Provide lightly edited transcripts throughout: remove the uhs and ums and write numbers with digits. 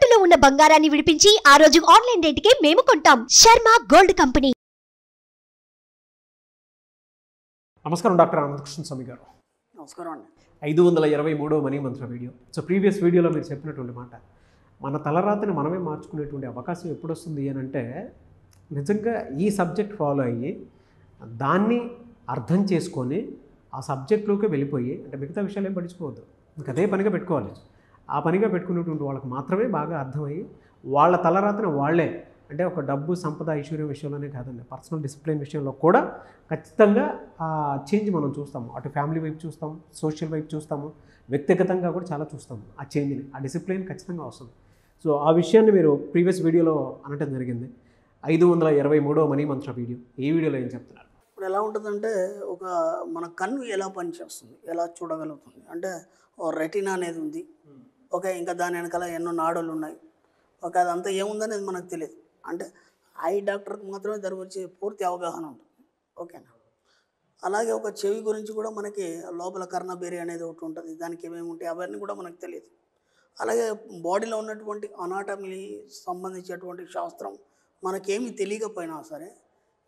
తాకట్టులో ఉన్న బంగారాన్ని విడిపించి ఆ రోజు ఆన్లైన్ రేటుకే మేము కొంటాం. Sharma gold company. నమస్కారం డాక్టర్ అనంతకృష్ణ స్వామి గారు. నమస్కారం అండి. 523వ మనీ మంత్ర వీడియో. సో ప్రీవియస్ వీడియోలో మీరు చెప్పినటువంటి మాట, మన తలరాతని మనమే మార్చుకునేటువంటి అవకాశం ఎప్పుడు వస్తుంది అని అంటే, నిజంగా ఈ సబ్జెక్ట్ ఫాలో అయ్యి దాన్ని అర్థం చేసుకొని ఆ సబ్జెక్ట్లోకి వెళ్ళిపోయి, అంటే మిగతా విషయాలు ఏం పట్టించుకోవద్దు, ఇంక అదే పనిగా పెట్టుకోవాలి. ఆ పనిగా పెట్టుకునేటువంటి వాళ్ళకి మాత్రమే బాగా అర్థమయ్యి వాళ్ళ తలరాతని వాళ్ళే, అంటే ఒక డబ్బు సంపద ఐశ్వర్యం విషయంలోనే కాదండి, పర్సనల్ డిసిప్లిన్ విషయంలో కూడా ఖచ్చితంగా ఆ చేంజ్ మనం చూస్తాము. అటు ఫ్యామిలీ వైపు చూస్తాము, సోషల్ వైపు చూస్తాము, వ్యక్తిగతంగా కూడా చాలా చూస్తాము. ఆ చేంజ్ని, ఆ డిసిప్లిన్ ఖచ్చితంగా వస్తుంది. సో ఆ విషయాన్ని మీరు ప్రీవియస్ వీడియోలో అనటం జరిగింది. 523వ మనీ మంత్ర వీడియో. ఈ వీడియోలో ఏం చెప్తున్నారు? ఇప్పుడు ఎలా ఉంటుందంటే, మన కన్ను ఎలా పనిచేస్తుంది, ఎలా చూడగలుగుతుంది అంటే, ఓ రెటినా అనేది ఉంది. ఓకే, ఇంకా దాని వెనకాల ఎన్నో నాడులు ఉన్నాయి. ఓకే, అదంతా ఏముందనేది మనకు తెలియదు. అంటే ఐ డాక్టర్కి మాత్రమే దాని గురించి పూర్తి అవగాహన ఉంటుంది. ఓకేనా. అలాగే ఒక చెవి గురించి కూడా మనకి లోపల కర్ణబేరి అనేది ఒకటి ఉంటుంది, దానికి ఏమేమి ఉంటాయి అవన్నీ కూడా మనకు తెలియదు. అలాగే బాడీలో ఉన్నటువంటి అనాటమీ సంబంధించినటువంటి శాస్త్రం మనకేమీ తెలియకపోయినా సరే,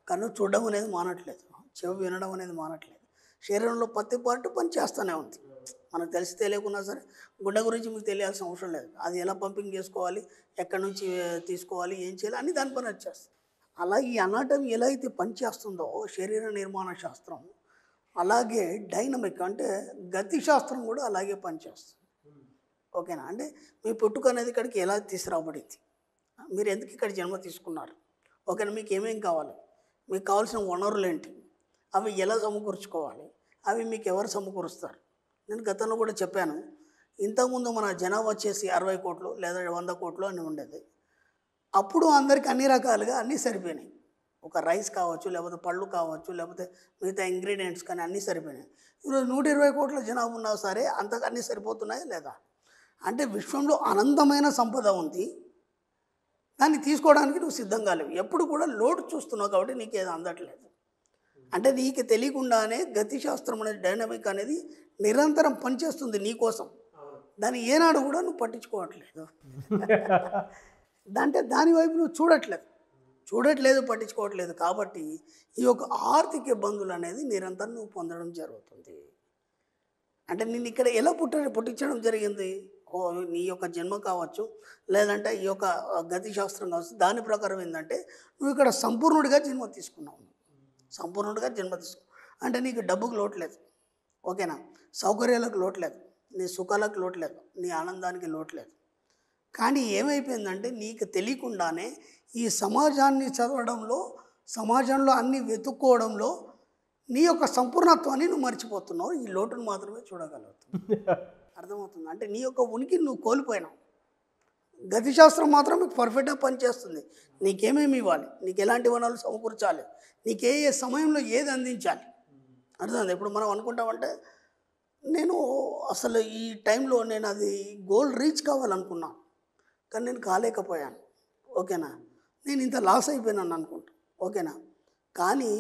కన్ను చూడడం అనేది మానట్లేదు, చెవి వినడం అనేది మానట్లేదు. శరీరంలో ప్రతి పార్ట్ పని చేస్తూనే ఉంది. మనకు తెలిసి తెలియకున్నా సరే, గుండె గురించి మీకు తెలియాల్సిన అవసరం లేదు. అది ఎలా పంపింగ్ చేసుకోవాలి, ఎక్కడి నుంచి తీసుకోవాలి, ఏం చేయాలి అని దాని పని వచ్చేస్తుంది. అలా ఈ అనాటమీ ఎలా అయితే పనిచేస్తుందో శరీర నిర్మాణ శాస్త్రం, అలాగే డైనమిక్ అంటే గతి శాస్త్రం కూడా అలాగే పనిచేస్తుంది. ఓకేనా. అంటే మీ పుట్టుక అనేది ఇక్కడికి ఎలా తీసుకురాబడింది, మీరు ఎందుకు ఇక్కడ జన్మ తీసుకున్నారు, ఓకేనా, మీకు ఏమేం కావాలి, మీకు కావాల్సిన వనరులు ఏంటి, అవి ఎలా సమకూర్చుకోవాలి, అవి మీకు ఎవరు సమకూరుస్తారు. నేను గతంలో కూడా చెప్పాను, ఇంతకుముందు మన జనాభా వచ్చేసి 60 కోట్లు లేదా 100 కోట్లు అని ఉండేది. అప్పుడు అందరికీ అన్ని రకాలుగా అన్నీ సరిపోయినాయి. ఒక రైస్ కావచ్చు, లేకపోతే పళ్ళు కావచ్చు, లేకపోతే మిగతా ఇంగ్రీడియంట్స్ కానీ అన్నీ సరిపోయినాయి. ఈరోజు 120 కోట్ల జనాభా ఉన్నా సరే అంతగా అన్నీ సరిపోతున్నాయా లేదా? అంటే విశ్వంలో అనంతమైన సంపద ఉంది, దాన్ని తీసుకోవడానికి నువ్వు సిద్ధంగా లేవు. ఎప్పుడు కూడా లోటు చూస్తున్నావు కాబట్టి నీకు ఏదో అందట్లేదు. అంటే నీకు తెలియకుండానే గతి శాస్త్రం అనేది, డైనమిక్ అనేది నిరంతరం పనిచేస్తుంది నీకోసం. దాన్ని ఏనాడు కూడా నువ్వు పట్టించుకోవట్లేదు. అంటే దాని వైపు నువ్వు చూడట్లేదు, పట్టించుకోవట్లేదు. కాబట్టి ఈ యొక్క ఆర్థిక ఇబ్బందులు అనేది నిరంతరం నువ్వు పొందడం జరుగుతుంది. అంటే నిన్ను ఇక్కడ ఎలా పుట్టించడం జరిగింది, నీ యొక్క జన్మ కావచ్చు, లేదంటే ఈ యొక్క గతి శాస్త్రం కావచ్చు, దాని ప్రకారం ఏంటంటే నువ్వు ఇక్కడ సంపూర్ణుడిగా జన్మ తీసుకున్నావు. అంటే నీకు డబ్బుకు లోట్లేదు, ఓకేనా, సౌకర్యాలకు లోట్లేదు, నీ సుఖాలకు లోట్లేదు, నీ ఆనందానికి లోట్లేదు. కానీ ఏమైపోయిందంటే నీకు తెలియకుండానే ఈ సమాజాన్ని చదవడంలో, సమాజంలో అన్నీ వెతుక్కోవడంలో నీ యొక్క సంపూర్ణత్వాన్ని నువ్వు మర్చిపోతున్నావు. ఈ లోటును మాత్రమే చూడగలుగుతున్నావు. అర్థమవుతుంది. అంటే నీ యొక్క ఉనికి నువ్వు కోల్పోయినావు. గతిశాస్త్రం మాత్రం మీకు పర్ఫెక్ట్గా పనిచేస్తుంది. నీకేమేమి ఇవ్వాలి, నీకు ఎలాంటి వనరులు సమకూర్చాలి, నీకు ఏ సమయంలో ఏది అందించాలి, అర్థమైంది. ఇప్పుడు మనం అనుకుంటామంటే, నేను అసలు ఈ టైంలో నేను అది గోల్ రీచ్ కావాలనుకున్నాను, కానీ నేను కాలేకపోయాను, ఓకేనా, నేను ఇంత లాస్ అయిపోయినాను అనుకుంటా, ఓకేనా. కానీ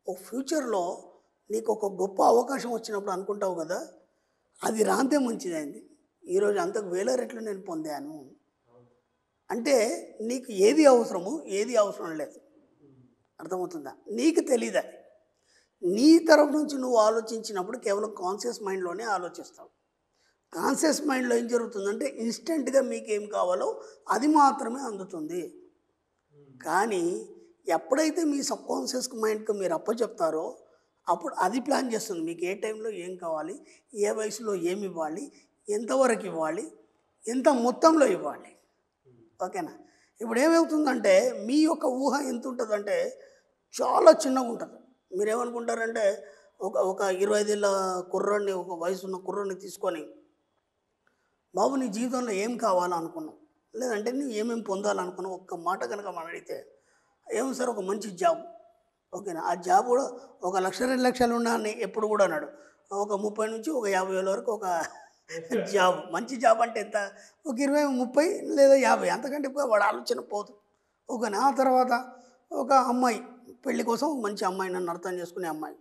ఒక ఫ్యూచర్లో నీకు ఒక గొప్ప అవకాశం వచ్చినప్పుడు అనుకుంటావు కదా, అది రాంతే మంచిదైంది, ఈరోజు అంతకు 1000 రెట్లు నేను పొందాను. అంటే నీకు ఏది అవసరమో ఏది అవసరం లేదు, అర్థమవుతుందా, నీకు తెలీదా. నీ తరఫు నుంచి నువ్వు ఆలోచించినప్పుడు కేవలం కాన్షియస్ మైండ్లోనే ఆలోచిస్తావు. కాన్షియస్ మైండ్లో ఏం జరుగుతుందంటే ఇన్స్టెంట్గా మీకు ఏం కావాలో అది మాత్రమే అందుతుంది. కానీ ఎప్పుడైతే మీ సబ్కాన్షియస్ మైండ్కి మీరు అప్పచెప్తారో అప్పుడు అది ప్లాన్ చేస్తుంది మీకు ఏ టైంలో ఏం కావాలి, ఏ వయసులో ఏమి ఇవ్వాలి, ఎంతవరకు ఇవ్వాలి, ఎంత మొత్తంలో ఇవ్వాలి, ఓకేనా. ఇప్పుడు ఏమవుతుందంటే మీ యొక్క ఊహ ఎంత ఉంటుందంటే చాలా చిన్నగా ఉంటుంది. మీరేమనుకుంటారంటే ఒక 25 ఏళ్ళ కుర్రాడిని, ఒక వయసు ఉన్న కుర్రాడిని తీసుకొని, బాబు నీ జీవితంలో ఏం కావాలనుకున్నావు, లేదంటే నువ్వు ఏమేమి పొందాలనుకున్నావు, ఒక్క మాట కనుక మనం అడిగితే, ఏమో సార్ ఒక మంచి జాబ్, ఓకేనా, ఆ జాబ్ కూడా 1 లక్ష 2 లక్షలు ఉన్నా అని ఎప్పుడు కూడా అన్నాడు, ఒక 30 నుంచి ఒక 50,000 వరకు ఒక జాబ్, మంచి జాబ్ అంటే ఎంత, ఒక 20, 30 లేదా 50, అంతకంటే ఎక్కువ వాడు ఆలోచన పోదు, ఓకేనా. ఆ తర్వాత ఒక అమ్మాయి, పెళ్లి కోసం మంచి అమ్మాయి, నన్ను అర్థం చేసుకునే అమ్మాయి,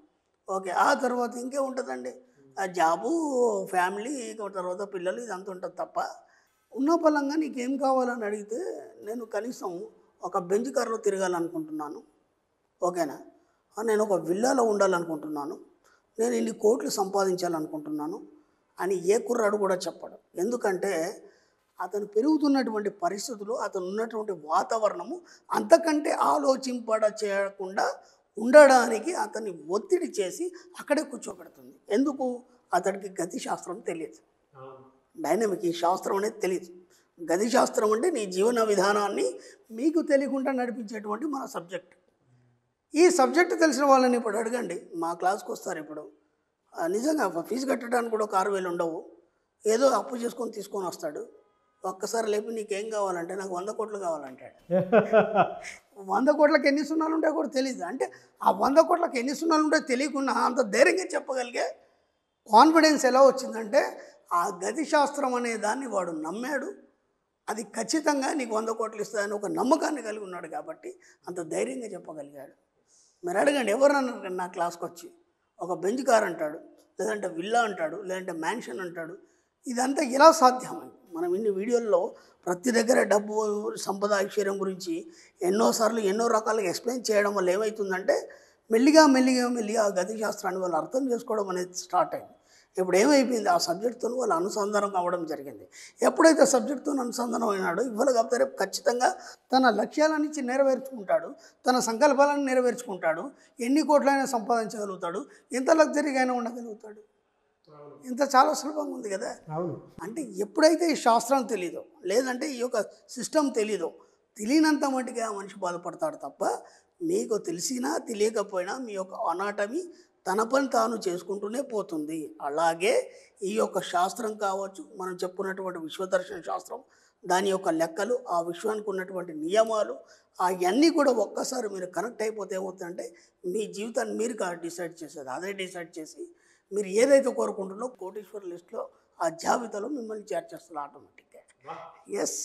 ఓకే. ఆ తర్వాత ఇంకే ఉంటుందండి, ఆ జాబు, ఫ్యామిలీ, తర్వాత పిల్లలు, ఇదంతా ఉంటుంది తప్ప ఉన్న పలంగా నీకేం కావాలని అడిగితే నేను కనీసం ఒక బెంచ్ కార్లో తిరగాలనుకుంటున్నాను, ఓకేనా, నేను ఒక విల్లాలో ఉండాలనుకుంటున్నాను, నేను ఇన్ని కోట్లు సంపాదించాలనుకుంటున్నాను అని ఏ కుర్రాడు కూడా చెప్పడు. ఎందుకంటే అతను పెరుగుతున్నటువంటి పరిస్థితులు, అతను ఉన్నటువంటి వాతావరణము అంతకంటే ఆలోచింపడ చేయకుండా ఉండడానికి అతన్ని ఒత్తిడి చేసి అక్కడే కూర్చోబెడుతుంది. ఎందుకు? అతడికి గతి శాస్త్రం తెలియదు, డైనమిక్ ఈ శాస్త్రం అనేది తెలియదు. గతి శాస్త్రం అంటే నీ జీవన విధానాన్ని మీకు తెలియకుండా నడిపించేటువంటి మన సబ్జెక్ట్. ఈ సబ్జెక్ట్ తెలిసిన వాళ్ళని ఇప్పుడు అడగండి, మా క్లాస్కి వస్తారు ఇప్పుడు, నిజంగా ఫీజు కట్టడానికి కూడా ఒక 6,000 ఉండవు, ఏదో అప్పు చేసుకొని తీసుకొని వస్తాడు. ఒక్కసారి లేపి నీకేం కావాలంటే నాకు 100 కోట్లు కావాలంటాడు. 100 కోట్లకు ఎన్ని సున్నాలు ఉంటాయో కూడా తెలియదు. అంటే ఆ 100 కోట్లకు ఎన్ని సున్నాలు ఉంటాయో తెలియకుండా అంత ధైర్యంగా చెప్పగలిగే కాన్ఫిడెన్స్ ఎలా వచ్చిందంటే ఆ గతి శాస్త్రం అనే దాన్ని వాడు నమ్మాడు. అది ఖచ్చితంగా నీకు 100 కోట్లు ఇస్తుందని ఒక నమ్మకాన్ని కలిగి ఉన్నాడు కాబట్టి అంత ధైర్యంగా చెప్పగలిగాడు. మరి అడగండి ఎవరన్నా నా క్లాస్కి వచ్చి ఒక బెంచ్ కార్ అంటాడు, లేదంటే విల్లా అంటాడు, లేదంటే మ్యాన్షన్ అంటాడు. ఇదంతా ఎలా సాధ్యమైంది? మనం ఇన్ని వీడియోల్లో ప్రతి దగ్గర డబ్బు, సంపద, ఐశ్వర్యం గురించి ఎన్నోసార్లు ఎన్నో రకాలుగా ఎక్స్ప్లెయిన్ చేయడం వల్ల ఏమవుతుందంటే మెల్లిగా ఆ గతి శాస్త్రాన్ని వాళ్ళు అర్థం చేసుకోవడం అనేది స్టార్ట్ అయింది. ఇప్పుడు ఏమైపోయింది, ఆ సబ్జెక్ట్తో వాళ్ళు అనుసంధానం అవ్వడం జరిగింది. ఎప్పుడైతే సబ్జెక్ట్తో అనుసంధానం అయినాడో ఇవాళ కాకపోతే రేపు ఖచ్చితంగా తన లక్ష్యాలని నెరవేర్చుకుంటాడు, తన సంకల్పాలను నెరవేర్చుకుంటాడు, ఎన్ని కోట్లైనా సంపాదించగలుగుతాడు, ఎంత లగ్జరీగా అయినా ఉండగలుగుతాడు. ఇంత చాలా సులభంగా ఉంది కదా. అంటే ఎప్పుడైతే ఈ శాస్త్రం తెలీదో, లేదంటే ఈ యొక్క సిస్టమ్ తెలీదో, తెలియనంత మటుకే ఆ మనిషి బాధపడతాడు తప్ప మీకు తెలిసినా తెలియకపోయినా మీ యొక్క అనాటమీ తన పని తాను చేసుకుంటూనే పోతుంది. అలాగే ఈ యొక్క శాస్త్రం కావచ్చు, మనం చెప్పుకున్నటువంటి విశ్వదర్శన శాస్త్రం, దాని యొక్క లెక్కలు, ఆ విశ్వానికి ఉన్నటువంటి నియమాలు, అవన్నీ కూడా ఒక్కసారి మీరు కనెక్ట్ అయిపోతే ఏమవుతుందంటే మీ జీవితాన్ని మీరు డిసైడ్ చేసేది. అదే డిసైడ్ చేసి మీరు ఏదైతే కోరుకుంటున్నారో కోటీశ్వర లిస్ట్లో ఆ జాబితాలో మిమ్మల్ని చేర్చేస్తారు ఆటోమేటిక్గా. ఎస్.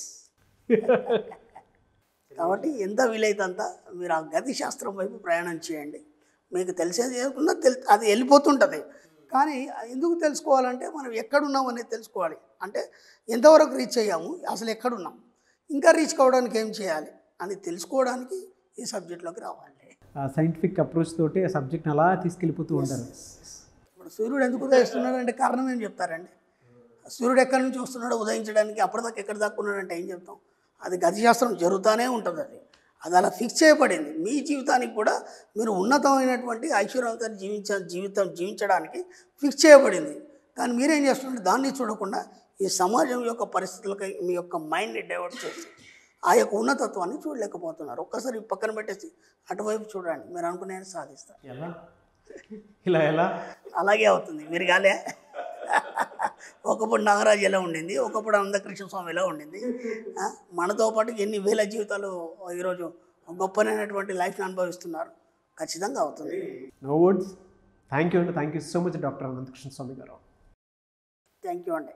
కాబట్టి ఎంత వీలైతే అంత మీరు ఆ గతి శాస్త్రం వైపు ప్రయాణం చేయండి. మీకు తెలిసేది ఏమన్నా అది వెళ్ళిపోతుంటుంది. కానీ ఎందుకు తెలుసుకోవాలంటే మనం ఎక్కడున్నాం అనేది తెలుసుకోవాలి. అంటే ఎంతవరకు రీచ్ అయ్యాము, అసలు ఎక్కడున్నాం, ఇంకా రీచ్ కావడానికి ఏం చేయాలి అని తెలుసుకోవడానికి ఈ సబ్జెక్ట్లోకి రావాలి. సైంటిఫిక్ అప్రోచ్ తోటి ఆ సబ్జెక్ట్ని అలా తీసుకెళ్ళిపోతూ ఉంటారు. ఇప్పుడు సూర్యుడు ఎందుకు ఉదయిస్తున్నాడు అంటే కారణం ఏం చెప్తారండి? సూర్యుడు ఎక్కడి నుంచి వస్తున్నాడో ఉదయించడానికి, అప్పటిదాకా ఎక్కడి దాకా ఉన్నాడంటే ఏం చెప్తాం? అది గతిశాస్త్రం జరుగుతూనే ఉంటుంది. అది అలా ఫిక్స్ చేయబడింది. మీ జీవితానికి కూడా మీరు ఉన్నతమైనటువంటి ఐశ్వర్యవంతమైన జీవించడానికి ఫిక్స్ చేయబడింది. కానీ మీరేం చేస్తున్నారంటే దాన్ని చూడకుండా ఈ సమాజం యొక్క పరిస్థితులకి మీ యొక్క మైండ్ని డైవర్ట్ చేసి ఆ యొక్క ఉన్నతత్వాన్ని చూడలేకపోతున్నారు. ఒక్కసారి పక్కన పెట్టేసి అటువైపు చూడండి, మీరు అనుకునే సాధిస్తారు. ఎలా అలాగే అవుతుంది. మీరు కాలే ఒకప్పుడు నాగరాజు ఎలా ఉండింది, ఒకప్పుడు అనంతకృష్ణ స్వామి ఎలా ఉండింది, మనతో పాటు ఎన్ని వేల జీవితాలు ఈరోజు గొప్పనైనటువంటి లైఫ్ని అనుభవిస్తున్నారు. ఖచ్చితంగా అవుతుంది. No words. Thank you so much doctor Anantakrishna Swamy గారు. థ్యాంక్ యూ అండి.